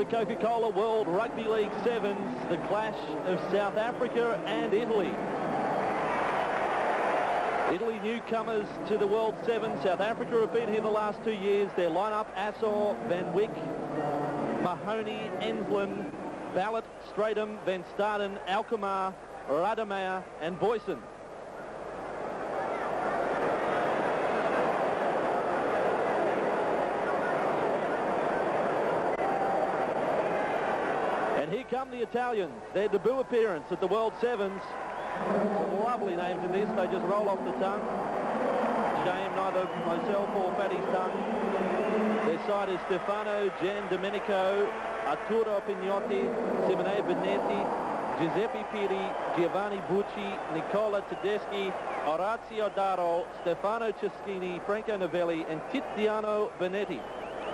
the Coca-Cola World Rugby League Sevens, the clash of South Africa and Italy. Italy newcomers to the World Sevens. South Africa have been here the last 2 years. Their lineup: Assor, Van Wyk, Mahoney, Ensslin, Ballot, Stratum, Van Staden, Alkmaar, Rademeyer and Boyson. And here come the Italians. Their debut appearance at the World Sevens. Some lovely names in this. They just roll off the tongue. Shame neither myself or Fatty's tongue. Their side is Stefano Giandomenico, Arturo Pignotti, Simone Benetti, Giuseppe Piri, Giovanni Bucci, Nicola Tedeschi, Orazio Daro, Stefano Ceschini, Franco Novelli and Tiziano Benetti.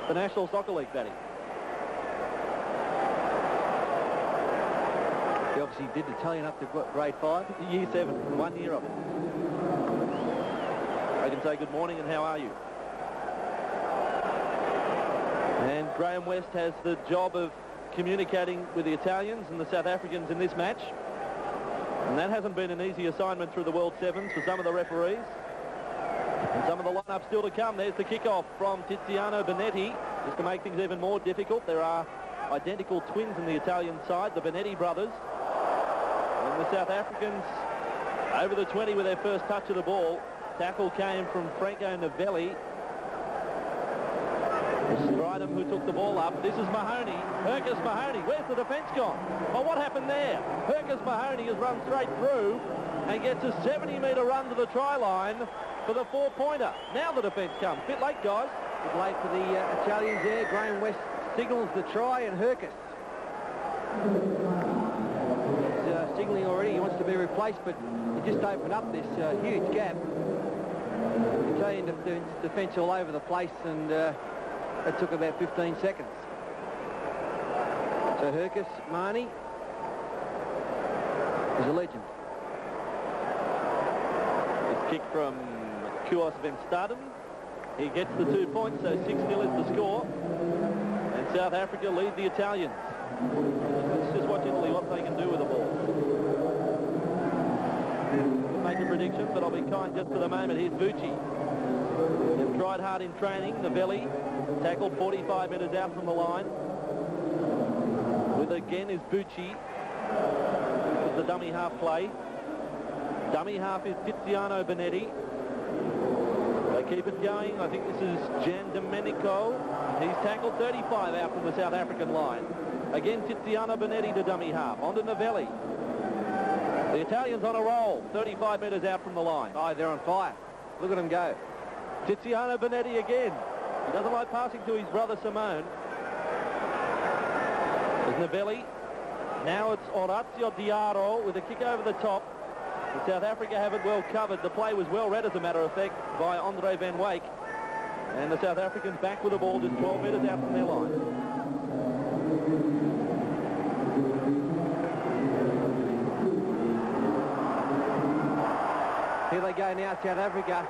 The National Soccer League, Fatty. He obviously did Italian up to grade 5. Year 7, 1 year of it. I can say good morning and how are you? And Graham West has the job of communicating with the Italians and the South Africans in this match. And that hasn't been an easy assignment through the World Sevens for some of the referees. And some of the lineup still to come. There's the kickoff from Tiziano Benetti, just to make things even more difficult. There are identical twins in the Italian side, the Benetti brothers. And the South Africans over the 20 with their first touch of the ball. Tackle came from Franco Novelli. Stridham who took the ball up. This is Mahoney. Hercus Mahoney. Where's the defence gone? Well, what happened there? Hercus Mahoney has run straight through and gets a 70-metre run to the try line for the 4-pointer. Now the defence comes. Bit late, guys. Bit late for the Italians there. Graham West signals the try and Hercus. He's signalling already. He wants to be replaced, but he just opened up this huge gap. Italian defence all over the place, and it took about 15 seconds. So Hercus Mahoney is a legend. It's kicked from Kuos Van Staden. He gets the 2 points, so 6-0 is the score. And South Africa lead the Italians. Let's just watch Italy, what they can do with the ball. We'll make a prediction, but I'll be kind just for the moment. Here's Bucci. They've tried hard in training. Novelli tackled 45 metres out from the line. With again is Bucci. With the dummy half play. Dummy half is Tiziano Benetti. They keep it going. I think this is Giandomenico. He's tackled 35 out from the South African line. Again, Tiziano Benetti to dummy half. On to Novelli. The Italians on a roll. 35 metres out from the line. Oh, they're on fire. Look at them go. Tiziano Benetti again. He doesn't like passing to his brother Simone. There's Novelli. Now it's Orazio Diaro with a kick over the top. The South Africa have it well covered. The play was well read, as a matter of fact, by Andre Van Wyk. And the South Africans back with the ball just 12 metres out from their line. Here they go now, South Africa,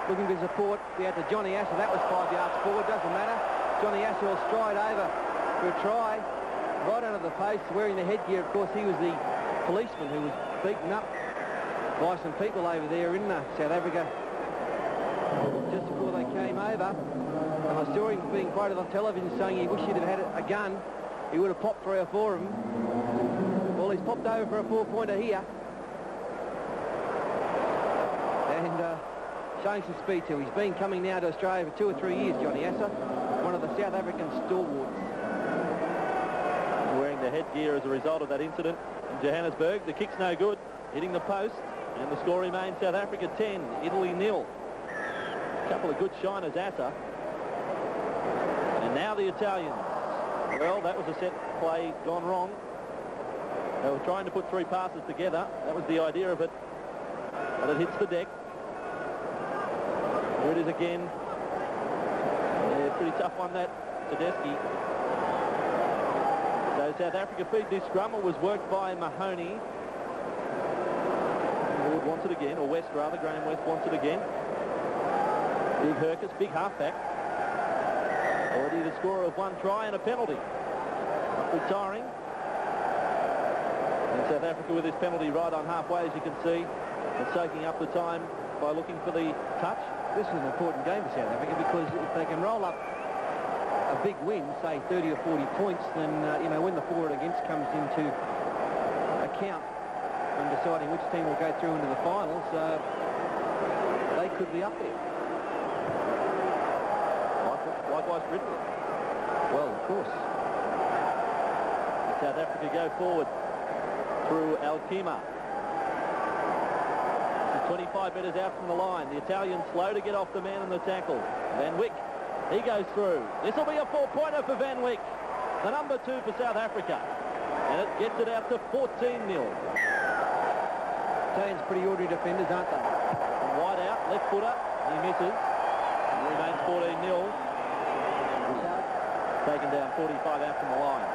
looking to support. We had to Johnny Assor. That was 5 yards forward. Doesn't matter. Johnny Assor will stride over for a try. Right under the post, wearing the headgear. Of course, he was the policeman who was beaten up by some people over there in South Africa just before they came over. And I saw him being quoted on television saying he wished he'd have had a gun. He would have popped 3 or 4 of them. Well, he's popped over for a 4-pointer here. And showing some speed too. He's been coming now to Australia for 2 or 3 years, Johnny Assor, one of the South African stalwarts. Wearing the headgear as a result of that incident in Johannesburg. The kick's no good, hitting the post, and the score remains South Africa 10, Italy 0. A couple of good shiners, Assor. And now the Italians. Well, that was a set play gone wrong. They were trying to put 3 passes together. That was the idea of it. But it hits the deck. Here it is again. Yeah, pretty tough one, that. Tedeschi. So South Africa feed this scrum. It was worked by Mahoney. Ward wants it again, or West rather. Graham West wants it again. Big Hercus, big halfback. Already the scorer of 1 try and a penalty. retiring. And South Africa with this penalty right on halfway, as you can see, and soaking up the time by looking for the touch. This is an important game for South Africa because if they can roll up a big win, say 30 or 40 points, then, you know, when the forward against comes into account when deciding which team will go through into the finals, they could be up there. Likewise for Italy. Well, of course. South Africa go forward through Alkima. 25 metres out from the line. The Italians slow to get off the man in the tackle. Van Wyk, he goes through. This will be a 4-pointer for Van Wyk, the number 2 for South Africa. And it gets it out to 14-0. Italians pretty ordinary defenders, aren't they? Wide out, left footer. He misses. It remains 14-0. Taken down 45 out from the line.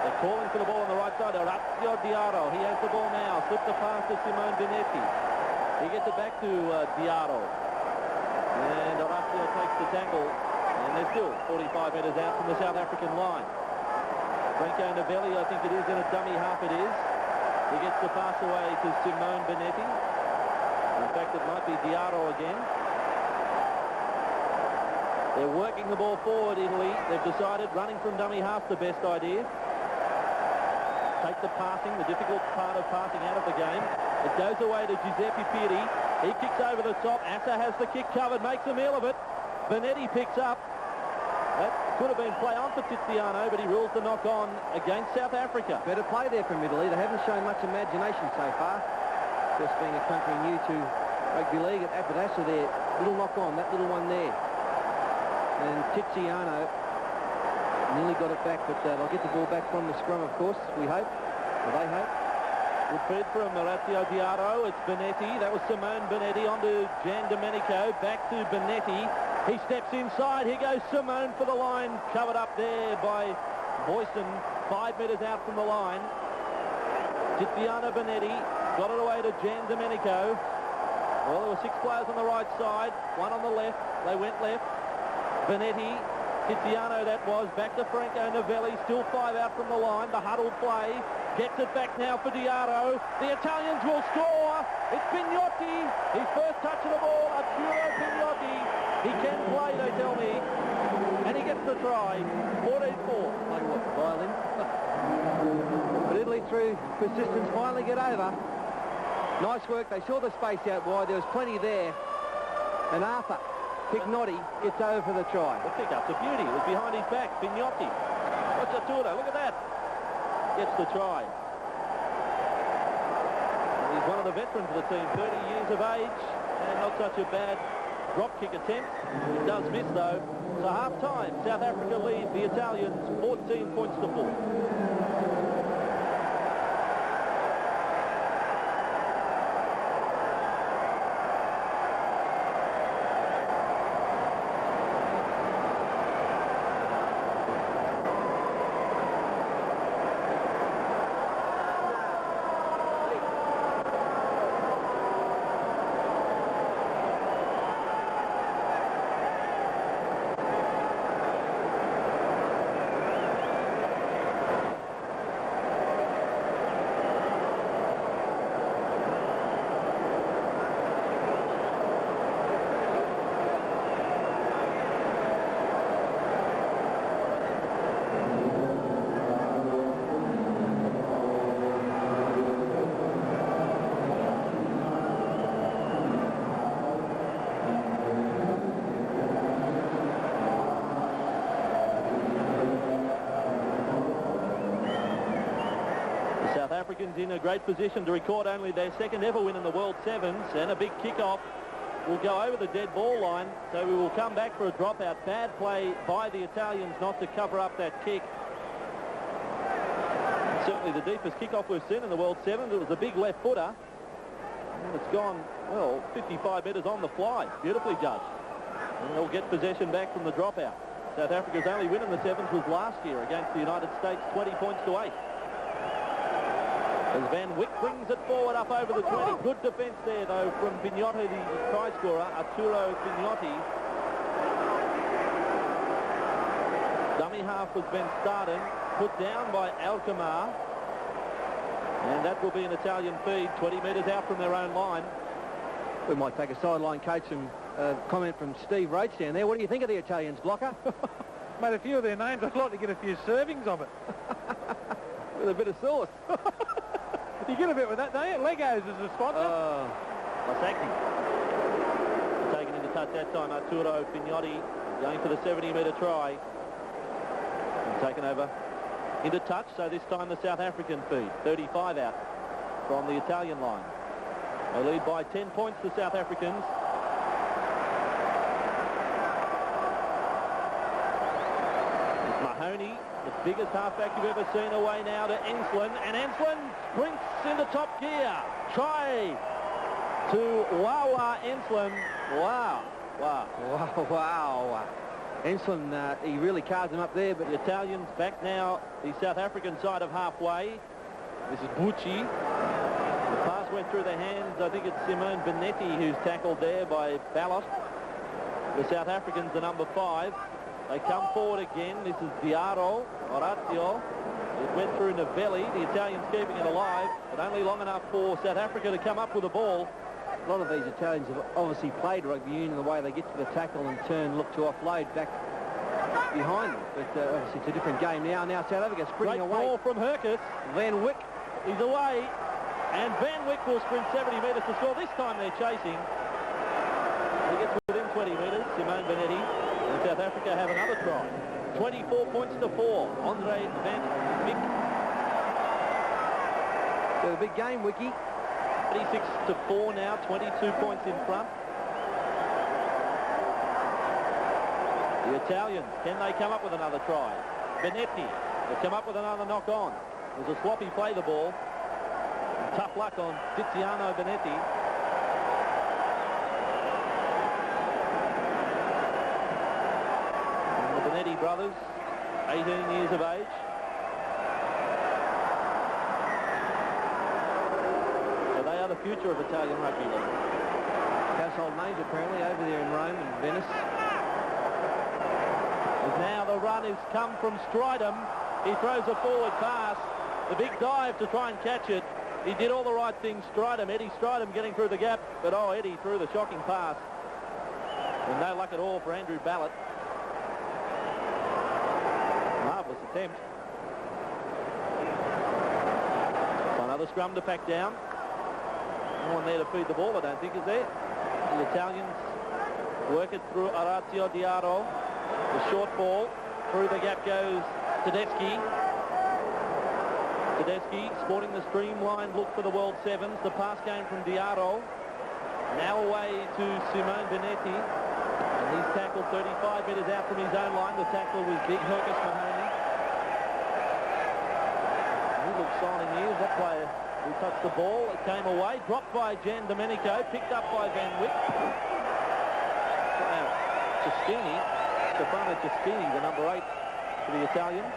They're calling for the ball on the right side. Orazio Diarra. He has the ball now. Slipped the pass to Simone Benetti. He gets it back to Diarra. And Orazio takes the tackle. And they're still 45 metres out from the South African line. Franco Novelli, I think it is, in a dummy half it is. He gets the pass away to Simone Benetti. In fact, it might be Diarra again. They're working the ball forward, Italy. They've decided running from dummy half the best idea. Take the passing, the difficult part of passing out of the game. It goes away to Giuseppe Pieri. He kicks over the top. Assa has the kick covered, makes a meal of it. Benetti picks up. That could have been play on for Tiziano, but he rules the knock on against South Africa. Better play there from Italy. They haven't shown much imagination so far. Just being a country new to rugby league at Apodassa there. Little knock on, that little one there. And Tiziano nearly got it back, but they'll get the ball back from the scrum, of course, we hope. Or they hope. Good feed from Orazio Diarra. It's Benetti. That was Simone Benetti onto Gian Domenico. Back to Benetti. He steps inside. Here goes Simone for the line. Covered up there by Boyson. 5 metres out from the line. Tiziano Benetti got it away to Gian Domenico. Well, there were 6 players on the right side. 1 on the left. They went left. Benetti, Tiziano that was, back to Franco Novelli, still 5 out from the line, the huddle play, gets it back now for Diarra. The Italians will score. It's Pignotti, his first touch of the ball, Arturo Pignotti. He can play, they tell me, and he gets the try. 14-4. Play what, violin? But Italy, through persistence, finally get over. Nice work. They saw the space out wide. There was plenty there. And Arthur Pignotti gets over for the try. The pick-up's a beauty. It was behind his back. Pignotti. What's Arturo? Look at that. Gets the try. And he's one of the veterans of the team, 30 years of age, and not such a bad drop kick attempt. He does miss, though. So half-time, South Africa lead the Italians 14 points to 4. South Africans in a great position to record only their second ever win in the World Sevens, and a big kick-off will go over the dead ball line, so we will come back for a dropout. Bad play by the Italians not to cover up that kick. Certainly the deepest kick-off we've seen in the World Sevens. It was a big left footer, and it's gone, well, 55 metres on the fly. Beautifully judged. And they'll get possession back from the dropout. South Africa's only win in the Sevens was last year against the United States, 20 points to 8. As Van Wyk brings it forward up over the 20. Good defence there, though, from Pignotti, the try scorer, Arturo Pignotti. Dummy half was Ben started. put down by Alkmaar. And that will be an Italian feed, 20 metres out from their own line. We might take a sideline coach and comment from Steve Roach down there. What do you think of the Italians, Blocker? Mate, a few of their names, I'd like to get a few servings of it. With a bit of sauce. You get a bit with that, don't you? Legos is the sponsor. Lasacchi. Taken into touch that time, Arturo Pignotti going for the 70-metre try. And taken over into touch, so this time the South African feed. 35 out from the Italian line. They lead by 10 points, the South Africans. It's Mahoney, the biggest halfback you've ever seen, away now to Ensslin, and Ensslin sprints into top gear. Try to Wawa Ensslin. Wow. Ensslin, he really cards him up there, but the Italians back now, the South African side of halfway. This is Bucci. The pass went through the hands, I think it's Simone Benetti who's tackled there by Ballot. The South Africans, the number 5. They come forward again. This is Diaro, Orazio. It went through Novelli. The Italians keeping it alive, but only long enough for South Africa to come up with the ball. A lot of these Italians have obviously played rugby union the way they get to the tackle and turn, look to offload back behind them. But obviously it's a different game now. Now South Africa sprinting away. Great ball from Hercus. Van Wyk. He's away. And Van Wyk will sprint 70 metres to score. This time they're chasing. He gets within 20 metres, Simone Benetti. And South Africa have another try. 24 points to 4. Andre Van Wyk. So the big game, Wiki. 36 to 4 now, 22 points in front. The Italians, can they come up with another try? Benetti, they come up with another knock on. There's a sloppy play the ball. And tough luck on Tiziano Benetti. And the Benetti brothers, 18 years of age. The future of Italian rugby league. Household names apparently over there in Rome and Venice. And now the run has come from Stridham. He throws a forward pass. The big dive to try and catch it. He did all the right things, Stridham. Eddie Stridham getting through the gap, but Eddie threw the shocking pass. And no luck at all for Andrew Ballot. Marvellous attempt. So another scrum to pack down. No one there to feed the ball, I don't think, is there? The Italians work it through Orazio Diaro. The short ball. Through the gap goes Tedeschi. Tedeschi sporting the streamlined look for the World Sevens. The pass came from Diaro. Now away to Simone Benetti. And he's tackled 35 metres out from his own line. The tackler was big Hercus Mahoney. He looks signing here. That player who touched the ball, it came away, dropped by Gian Domenico, picked up by Van Wyk. Cestini, Stefano Cestini, the number 8 for the Italians.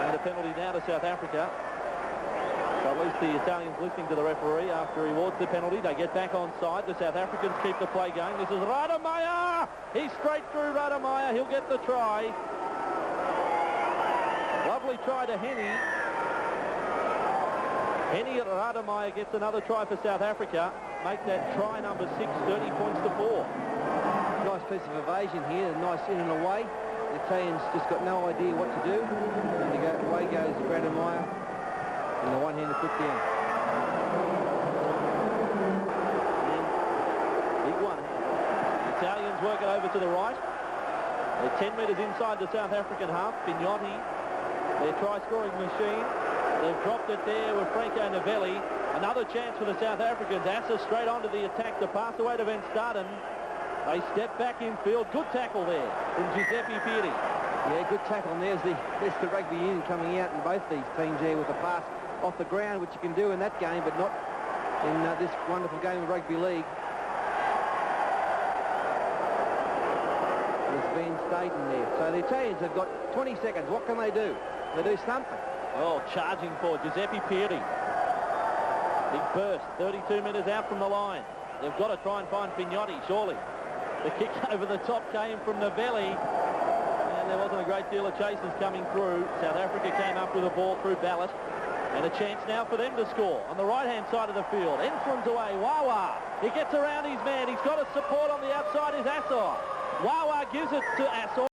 And a penalty now to South Africa. So at least the Italians listening to the referee after he awards the penalty. They get back on side. The South Africans keep the play going. This is Rademeyer. He's straight through Rademeyer. He'll get the try. Lovely try to Henny. Henny at Rademeyer gets another try for South Africa. Make that try number 6, 30 points to 4. Nice piece of evasion here, nice in and away. The Italians just got no idea what to do. And away goes Rademeyer and the one-handed put down. And big one. The Italians work it over to the right. They're 10 metres inside the South African half. Pignotti, their try-scoring machine. They've dropped it there with Franco Novelli. Another chance for the South Africans. Assa straight onto the attack. The pass away to Van Staden. They step back in field. Good tackle there from Giuseppe Pieri. Yeah, good tackle. And there's the rugby union coming out in both these teams here with a pass off the ground, which you can do in that game, but not in this wonderful game of rugby league. There's Van Staden there. So the Italians have got 20 seconds. What can they do? They do something. Oh, charging for Giuseppe Pieri. Big burst, 32 metres out from the line. They've got to try and find Pignotti, surely. The kick over the top came from Novelli. And and there wasn't a great deal of chasers coming through. South Africa came up with a ball through Ballot. And a chance now for them to score on the right-hand side of the field. Enslin's away. Wawa. He gets around his man. He's got a support on the outside is Assor. Wawa gives it to Assor.